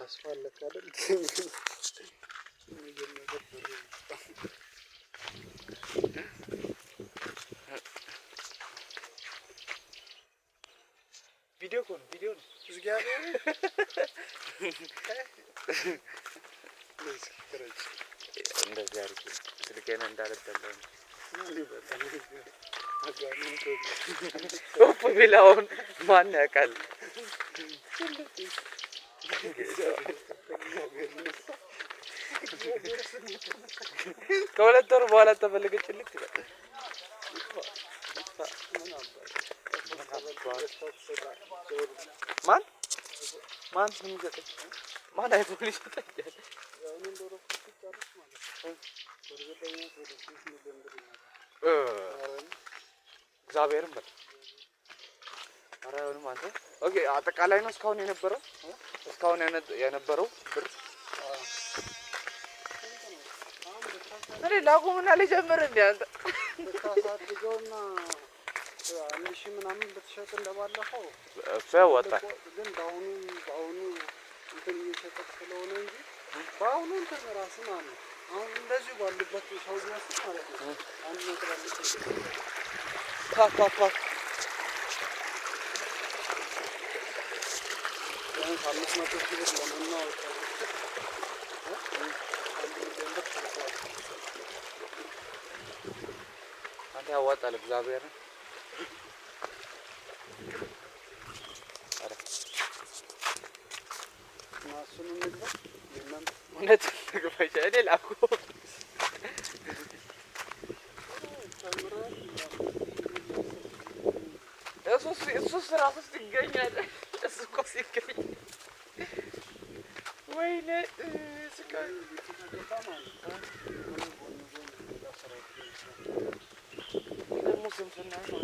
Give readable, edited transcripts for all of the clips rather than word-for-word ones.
ተስፋ አለክ አይደል? ቪዲዮ ኮን ቪዲዮ ነው እግዚአብሔር እንደዚህ አድርጌ ስልኬን እንዳልደለም ኦፍ ቢላውን ማን ያውቃል? ከሁለት ወር በኋላ ተፈልገችልኝ ትላለህ። ማን ማን የሚሰጠኝ ማን አይፎን ይሰጠኛል? እግዚአብሔርን በል ኧረ አይሆንም አንተ። ኦኬ አጠቃላይ ነው እስካሁን የነበረው ብር እኔ ላቁምና ልጀምር እንደ አንተ ታሳድገውና 1000 ምናምን ብትሸጥ እንደባለፈው ያዋጣል። ግን በአሁኑ እንትን እየሸጠች ስለሆነ እንጂ በአሁኑ እንትን ራሱ ማለት ነው። አሁን እንደዚህ ባሉበት ሰው ቢያስብ ማለት ነው አንድ ነገር አለ ፓፓ ያን 500 ሺህ ብር ለምናወጣ አንተ ያዋጣል እግዚአብሔር ማሱንም ንግባ የለም እውነት ንግባሽ አይደል አኩ እሱስ ራሱ ይገኛል። እሱ እኮ ሲገኝ ወይኔ ስቃይ ደግሞ ስንፍና ነው።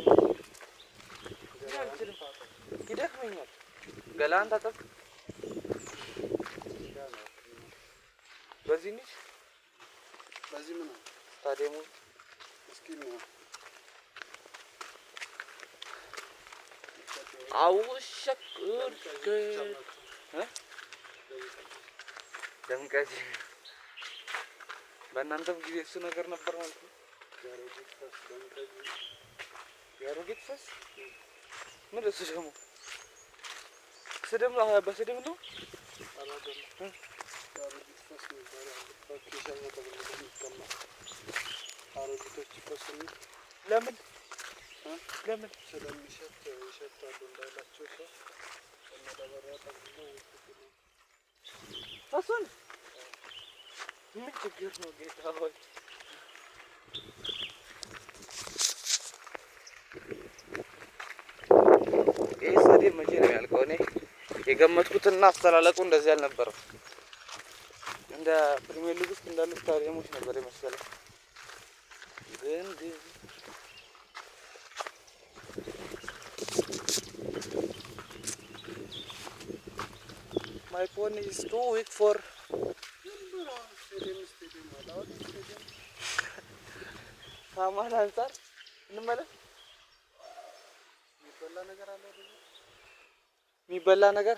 ይደክመኛል። ገላን ታጠብ በዚህ ልጅ በዚህ ምን ታዲያሙ እስኪ ነው አውሸክር ደምቀት በእናንተም ጊዜ እሱ ነገር ነበር ማለት ነው። ያሮጌት ፈስ ምን እሱ ደግሞ ስድብ ነው። በስድብ ነው ለምን ለምን ስለሚሸጥ ይሸጣሉ እንዳይላቸው ሰው ለማዳበሪያ ተብሎ ፈሱን ምን ችግር ነው ጌታ ሆይ? ይሄ ስታዲየም መቼ ነው ያልቀው? እኔ የገመትኩትና አስተላለቁ እንደዚህ አልነበረም። እንደ ፕሪሚየር ሊግ ውስጥ እንዳሉ ስታዲየሞች ነበር የመሰለው። ግን my phone is too weak for ሳማን አንፃር እንመለስ። የሚበላ ነገር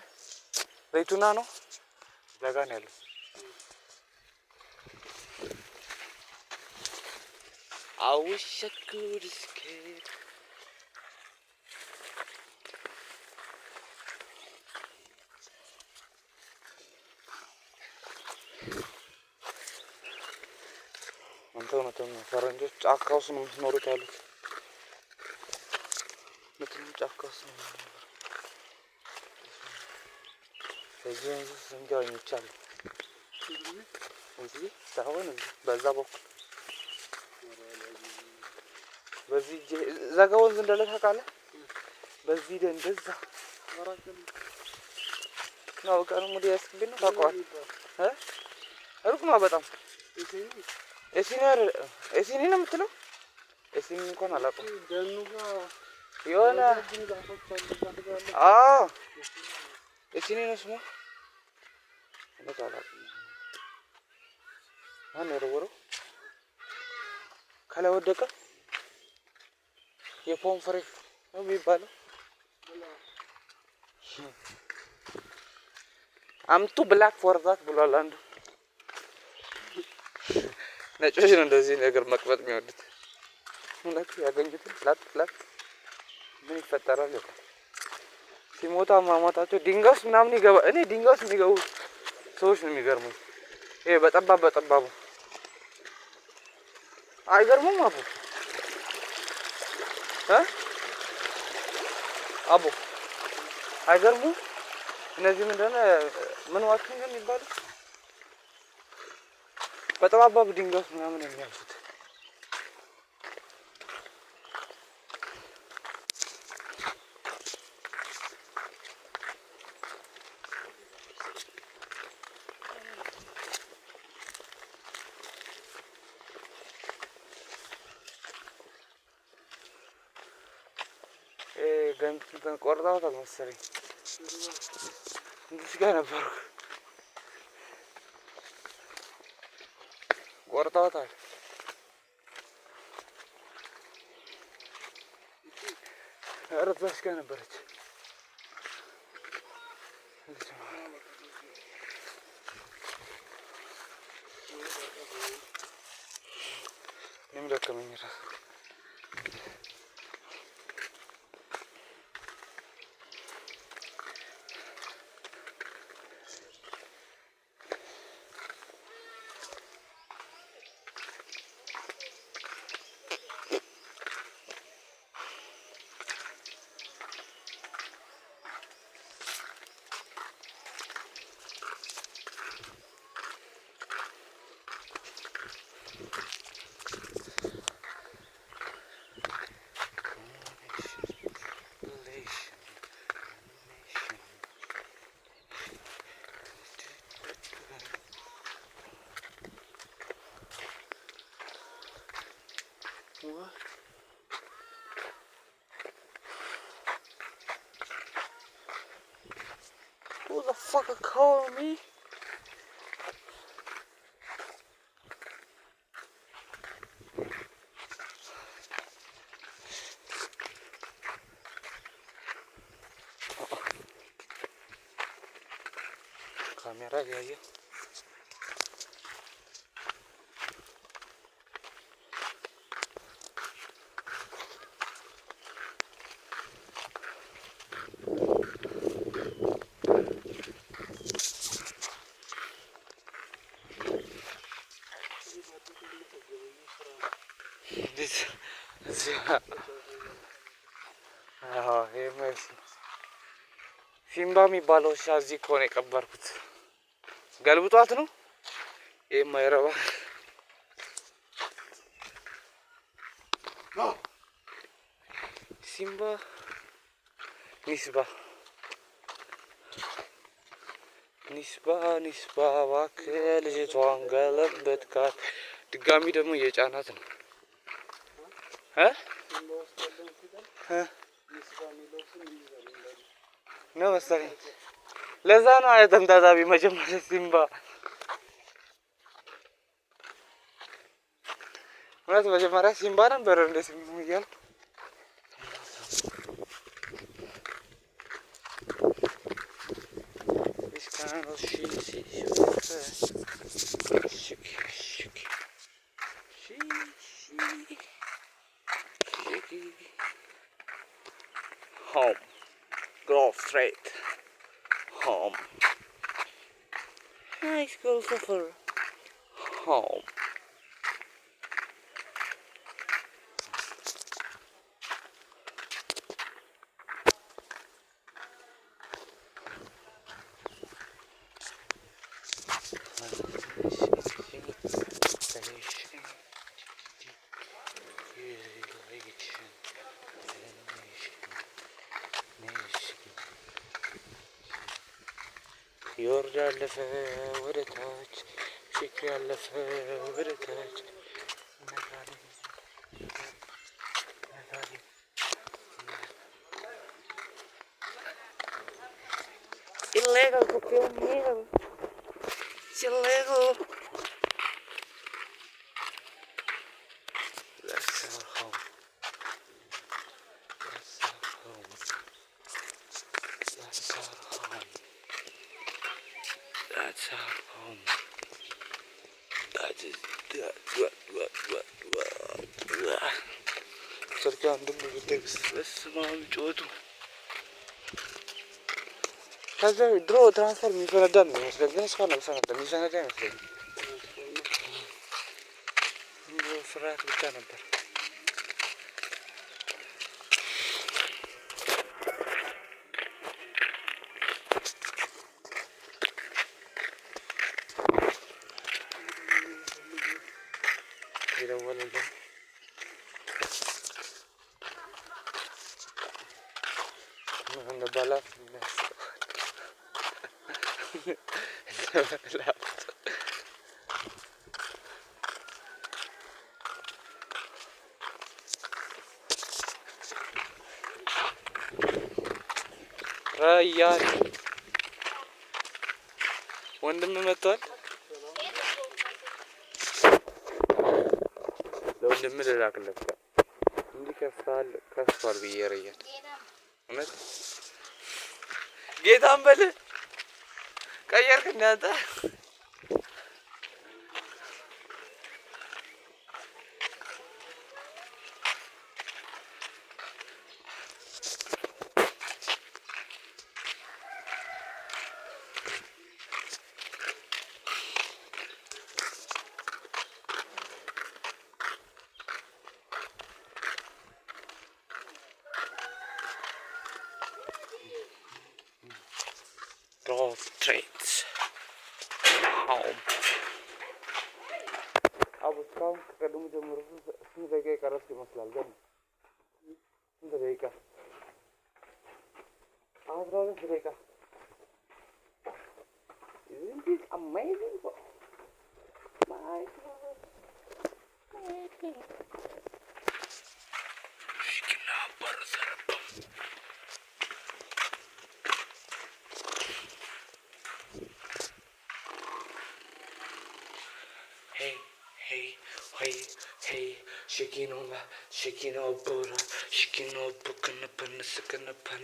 ዘይቱና ነው እዛ ጋ ነው ያለው። I wish I could escape. አንተ ፈረንጆች ጫካ ውስጥ ነው የምትኖሩት ያሉት። ምክንያቱም ጫካ ውስጥ ነው እዚህ ወንዝ ስንጋው ይቻላል። እዚህ ሳይሆን በዛ በኩል በዚህ ዘጋ ወንዝ እንዳለ ታውቃለህ? በዚህ እንደዛ ነው ቀኑ ሙሉ ያስክብኝ ነው ታውቀዋለህ? ሩቅ ነው በጣም ኤሲኒ ነው የምትለው? ኤሲኒ እንኳን አላውቅም። የሆነ ኤሲኒ ነው ስሙ። ማን የወረወረው? ከላይ ወደቀ። የፖም ፍሬ ነው የሚባለው። አምቱ ብላክ ፎርዛት ብሏል አንዱ። ነጮች ነው እንደዚህ ነገር መቅበጥ የሚወዱት። እውነት ያገኙትን ላጥ ምን ይፈጠራል? ሲሞታ ማማታቸው ድንጋይ ውስጥ ምናምን ይገባ። እኔ ድንጋይ ውስጥ የሚገቡ ሰዎች ነው የሚገርሙኝ። ይሄ በጠባቡ አይገርሙም? አቦ አይገርሙም? እነዚህ ምን ዋክን ነው የሚባሉት? በጠባብ ድንጋይ ውስጥ ምናምን የሚያልፉት ገንጥን ቆርጠውታል መሰለኝ። እዚህ ጋር ነበርኩ። ቆርጠውታል። ኧረ እዛች ጋር ነበረች። እኔም ደከመኝ እራሱ። What? Who the fuck are calling me? Kamera geliyor. ሲምባ የሚባለው ውሻ እዚህ እኮ ነው የቀበርኩት። ገልብጧት ነው የማይረባ ሲምባ ኒስባ እባክህ ልጅቷን ገለበጥካት። ድጋሚ ደግሞ እየጫናት ነው ነው መሰለኝ። ለዛ ነው ተምታታቢ መጀመሪያ ሲምባ እውነት መጀመሪያ ሲምባ ነበር እንደ ሲምባ እያልኩ home. Go straight home. Nice go for home. ዮርዳ ያለፈ ወደ ታች ሽክ ያለፈ ወደ ታች illegal to film here. It's illegal. That's our home. That's our home. That's our home. That's our home. That is that. ሰርቻ እንደምትደግስ እስማም ጮቱ ከዛ ድሮ ትራንስፈር የሚፈነዳ ነው የሚመስለኝ፣ ግን እስካሁን አልፈነዳም። የሚፈነዳ አይመስለኝም። ፍርሃት ብቻ ነበር። ይደወልልኝ ምን ባላፍ ራያን ወንድም መጥቷል። ለወንድም ልላክለት እንዲህ ከፍቷል ብዬ ረያን እውነት ጌታን በል ቀየርክ እናንተ ትሬት ሆም እስካሁን ከቀድሞ ጀምሮ ስንት ደቂቃ የቀረጽኩ ይመስላል? ግን ስንት ደቂቃ? 12 ደቂቃ። Isn't this amazing? My God. Hey, Shikino Bora, Shikino Bukanapan, Sakanapan.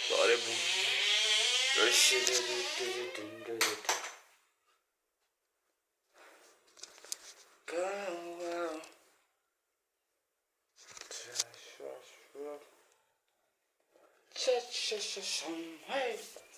Sorry, boom. Hey.